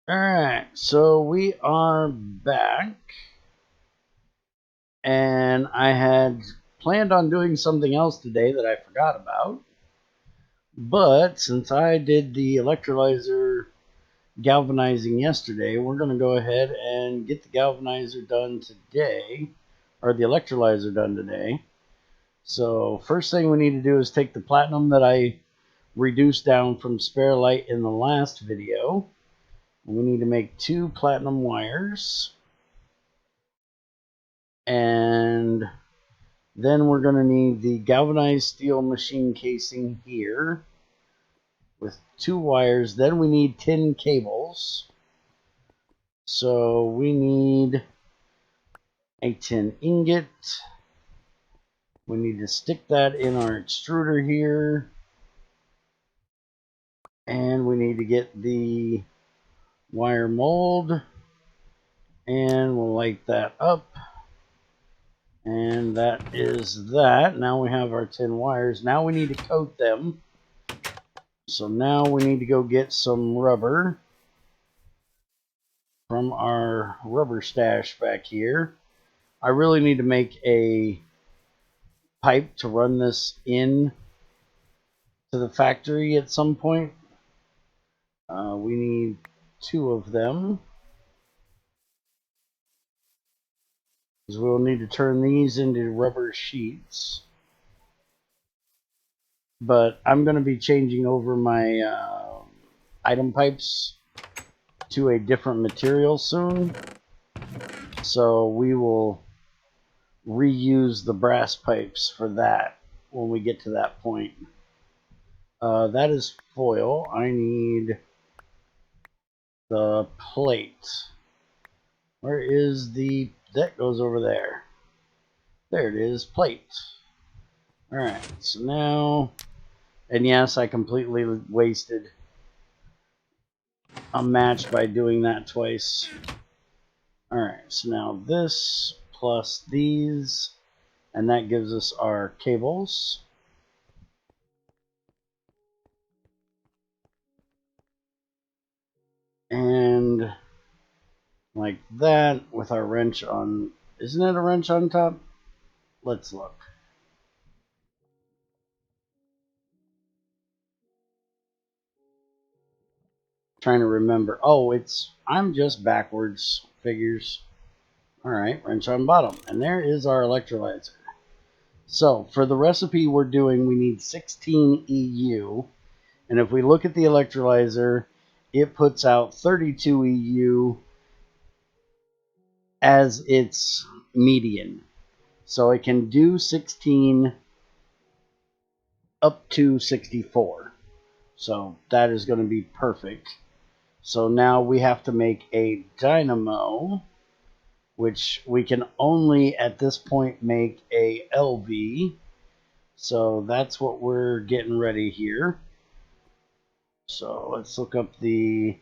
Alright, so we are back, and I had planned on doing something else today that I forgot about, but since I did the electrolyzer galvanizing yesterday, we're going to go ahead and get the galvanizer done today, or the electrolyzer done today. So first thing we need to do is take the platinum that I reduced down from spare light in the last video. We need to make 2 platinum wires, and then we're going to need the galvanized steel machine casing here with 2 wires. Then we need tin cables, so we need a tin ingot. We need to stick that in our extruder here, and we need to get the wire mold, and we'll light that up. And that is that. Now we have our tin wires. Now we need to coat them. So now we need to go get some rubber from our rubber stash back here. I really need to make a pipe to run this in to the factory at some point. We need 2 of them, because we'll need to turn these into rubber sheets. But I'm going to be changing over my item pipes to a different material soon, so we will reuse the brass pipes for that when we get to that point. That is foil. I need the plate. Where is the... that goes over there. There it is, plate. Alright, so now... and yes, I completely wasted a match by doing that twice. Alright, so now this plus these, and that gives us our cables. And like that with our wrench on... isn't it a wrench on top? Let's look. Trying to remember. Oh, it's... I'm just backwards. Figures. Alright, wrench on bottom. And there is our electrolyzer. So, for the recipe we're doing, we need 16 EU. And if we look at the electrolyzer, it puts out 32 EU as its median. So it can do 16 up to 64. So that is going to be perfect. So now we have to make a dynamo, which we can only at this point make a LV. So that's what we're getting ready here. So let's look up the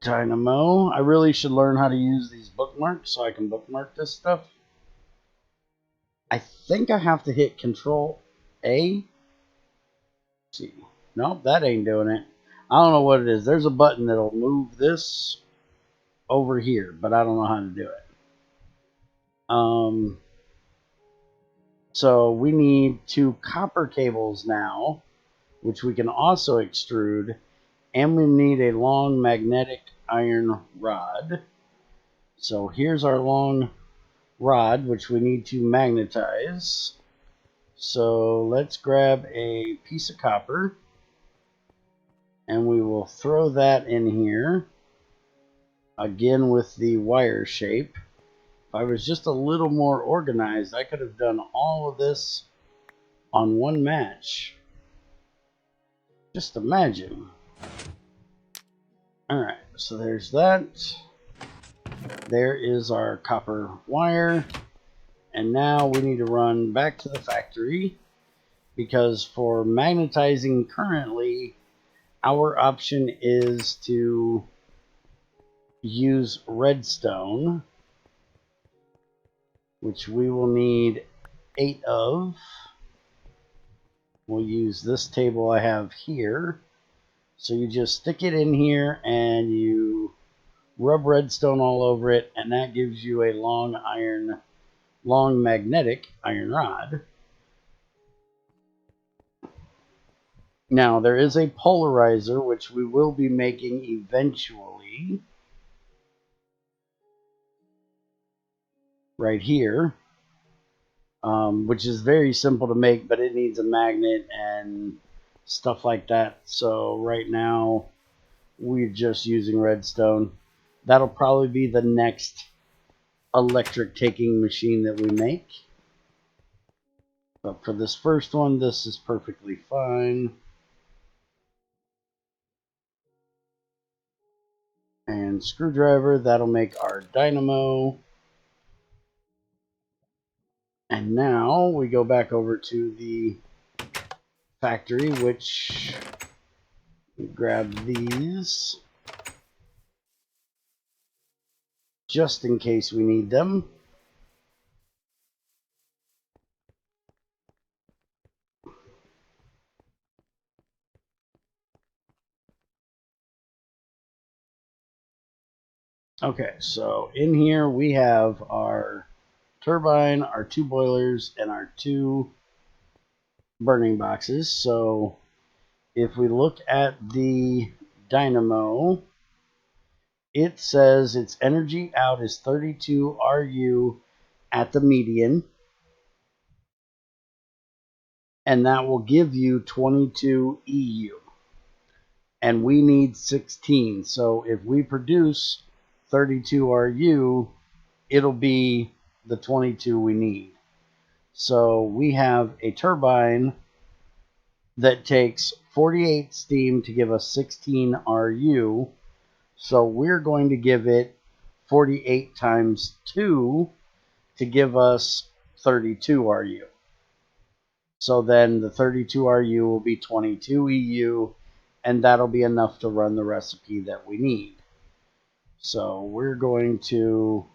dynamo. I really should learn how to use these bookmarks so I can bookmark this stuff. I think I have to hit Control A. Let's see. Nope, that ain't doing it. I don't know what it is. There's a button that'll move this over here, but I don't know how to do it. So we need 2 copper cables now, which we can also extrude, and we need a long magnetic iron rod. So here's our long rod, which we need to magnetize. So let's grab a piece of copper, and we will throw that in here, again with the wire shape. If I was just a little more organized, I could have done all of this on one match. Just imagine. Alright, so there's that. There is our copper wire. And now we need to run back to the factory, because for magnetizing currently, our option is to use redstone, which we will need 8 of. We'll use this table I have here. So you just stick it in here and you rub redstone all over it, and that gives you a long magnetic iron rod. Now there is a polarizer which we will be making eventually right here, which is very simple to make, but it needs a magnet and stuff like that. So right now we're just using redstone. That'll probably be the next electric taking machine that we make. But for this first one, this is perfectly fine. And screwdriver, that'll make our dynamo. And now we go back over to the factory, which we grab these just in case we need them. Okay, so in here we have our turbine, our 2 boilers, and our 2 burning boxes. So if we look at the dynamo, it says its energy out is 32 RU at the median, and that will give you 22 EU. And we need 16. So if we produce 32 RU, it'll be the 22 we need. So we have a turbine that takes 48 steam to give us 16 RU. So we're going to give it 48 times 2 to give us 32 RU. So then the 32 RU will be 22 EU, and that'll be enough to run the recipe that we need. So we're going to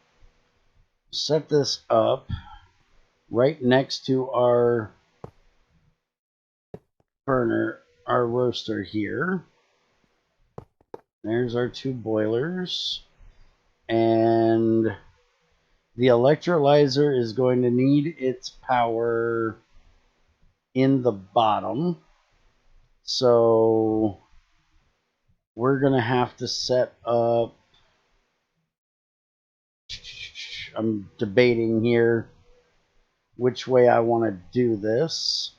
set this up right next to our burner, our roaster here. There's our 2 boilers, and the electrolyzer is going to need its power in the bottom. So we're going to have to set up, I'm debating here which way I want to do this.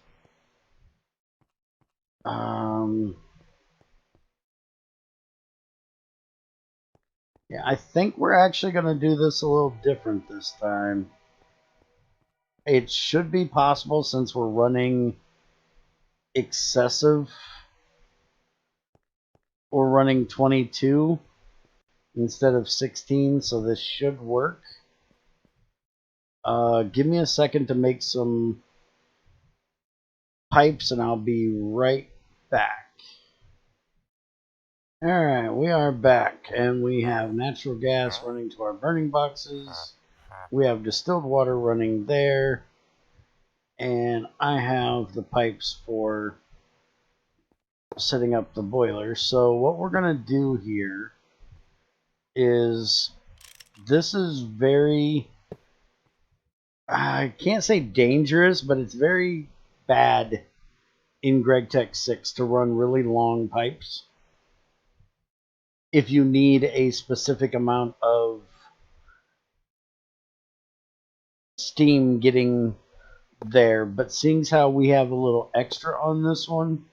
Yeah, I think we're actually going to do this a little different this time. It should be possible since we're running excessive. We're running 22 instead of 16, so this should work. Give me a second to make some pipes and I'll be right back. Alright, we are back and we have natural gas running to our burning boxes. We have distilled water running there. And I have the pipes for setting up the boiler. So what we're going to do here is, this is very, I can't say dangerous, but it's very bad in GregTech 6 to run really long pipes if you need a specific amount of steam getting there. But seeing as how we have a little extra on this one,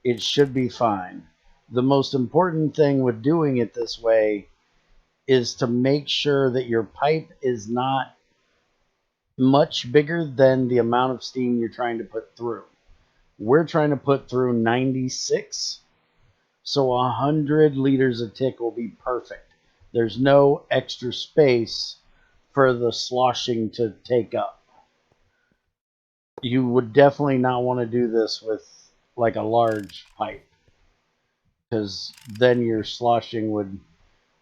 it should be fine. The most important thing with doing it this way is to make sure that your pipe is not much bigger than the amount of steam you're trying to put through. We're trying to put through 96, so 100 liters a tick will be perfect. There's no extra space for the sloshing to take up. You would definitely not want to do this with like a large pipe, because then your sloshing would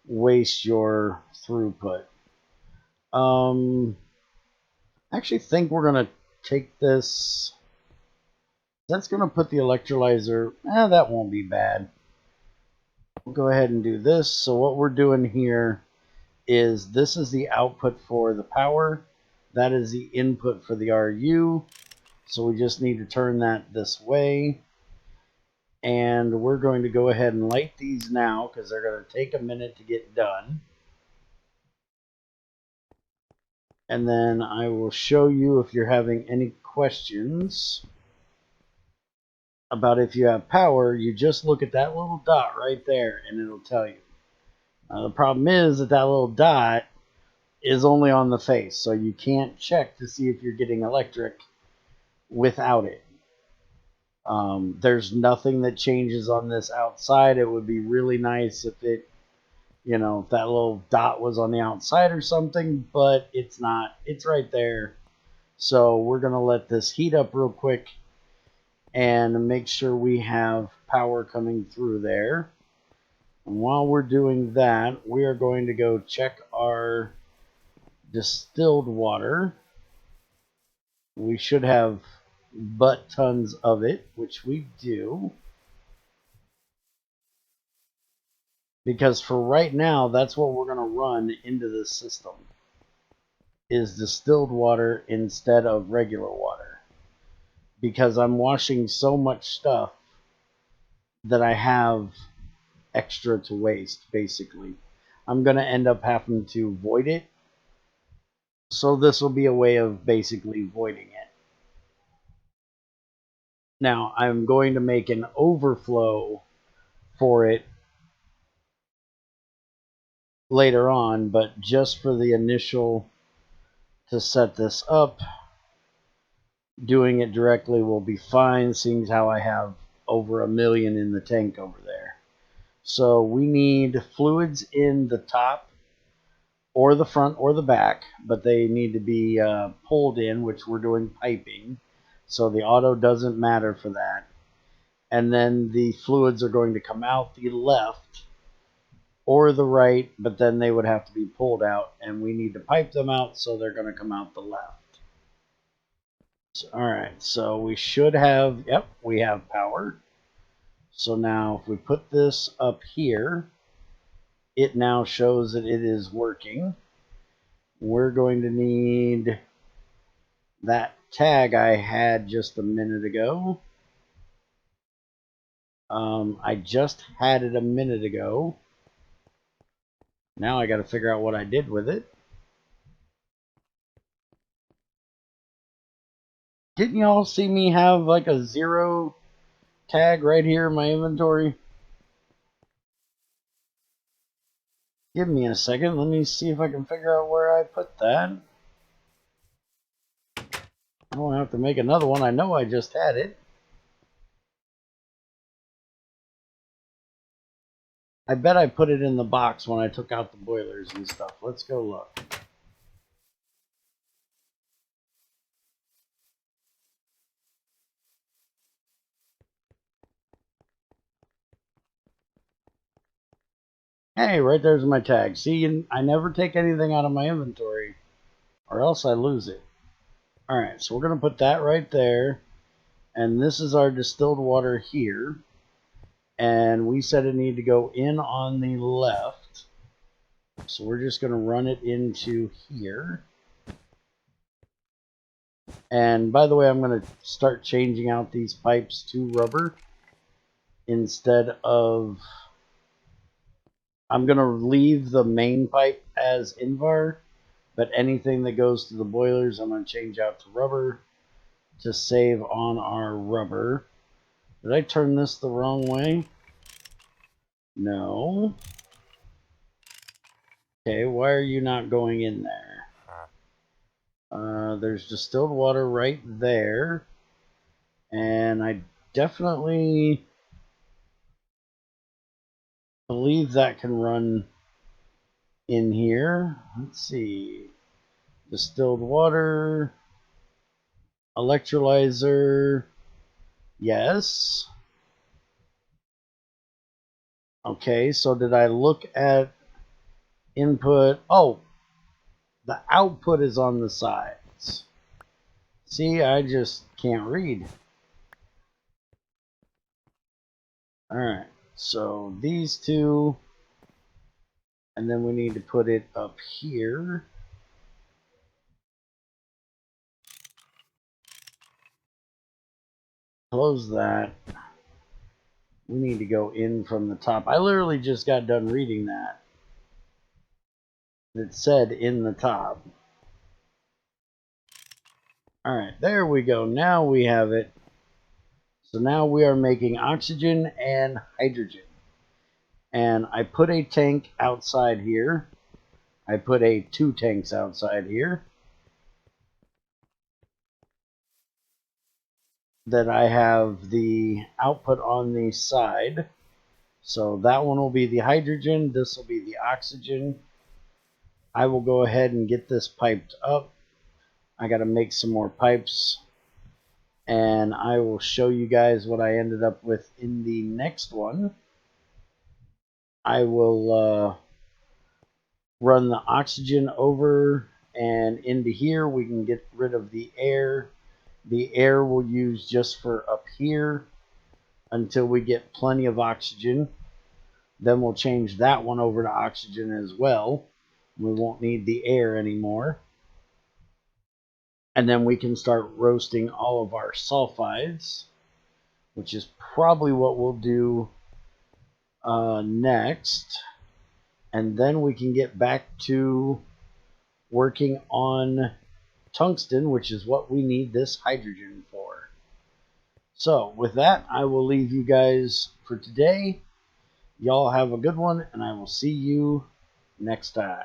waste your throughput. I actually think we're going to take this. That's going to put the electrolyzer. That won't be bad. We'll go ahead and do this. So what we're doing here is this is the output for the power. That is the input for the RU. So we just need to turn that this way. And we're going to go ahead and light these now because they're going to take a minute to get done. And then I will show you if you're having any questions about if you have power. You just look at that little dot right there and it'll tell you. The problem is that that little dot is only on the face, so you can't check to see if you're getting electric without it. There's nothing that changes on this outside. It would be really nice if it, you know, if that little dot was on the outside or something, but it's not. It's right there. So we're going to let this heat up real quick and make sure we have power coming through there. And while we're doing that, we are going to go check our distilled water. We should have butt tons of it, which we do. Because for right now, that's what we're going to run into this system, is distilled water instead of regular water. Because I'm washing so much stuff that I have extra to waste, basically. I'm going to end up having to void it. So this will be a way of basically voiding it. Now, I'm going to make an overflow for it later on, but just for the initial to set this up, doing it directly will be fine, seeing how I have over 1 million in the tank over there. So we need fluids in the top or the front or the back, but they need to be pulled in, which we're doing piping, so the auto doesn't matter for that. And then the fluids are going to come out the left or the right, but then they would have to be pulled out, and we need to pipe them out, so they're going to come out the left. So, all right, so we should have, yep, we have power. So now if we put this up here, it now shows that it is working. We're going to need that tag I had just a minute ago. I just had it a minute ago. Now I got to figure out what I did with it. Didn't y'all see me have like a 0 tag right here in my inventory? Give me a second. Let me see if I can figure out where I put that. I don't have to make another one. I know I just had it. I bet I put it in the box when I took out the boilers and stuff. Let's go look. Hey, right there's my tag. See, I never take anything out of my inventory, or else I lose it. Alright, so we're going to put that right there. And this is our distilled water here. And we said it needed to go in on the left. So we're just going to run it into here. And by the way, I'm going to start changing out these pipes to rubber instead of... I'm going to leave the main pipe as Invar, but anything that goes to the boilers, I'm going to change out to rubber to save on our rubber. Did I turn this the wrong way? No. Okay, why are you not going in there? There's distilled water right there. And I definitely believe that can run in here. Let's see. Distilled water. Electrolyzer. Yes. Okay, so did I look at input? Oh, the output is on the sides. See, I just can't read. Alright, So these two, and then we need to put it up here. Close that. We need to go in from the top. I literally just got done reading that. It said in the top. Alright, there we go. Now we have it. So now we are making oxygen and hydrogen. And I put a tank outside here. I put 2 tanks outside here. That I have the output on the side. So that one will be the hydrogen. This will be the oxygen. I will go ahead and get this piped up. I got to make some more pipes. And I will show you guys what I ended up with in the next one. I will run the oxygen over and into here. We can get rid of the air. The air we'll use just for up here until we get plenty of oxygen. Then we'll change that one over to oxygen as well. We won't need the air anymore. And then we can start roasting all of our sulfides, which is probably what we'll do next. And then we can get back to working on tungsten, which is what we need this hydrogen for. So with that, I will leave you guys for today. Y'all have a good one, and I will see you next time.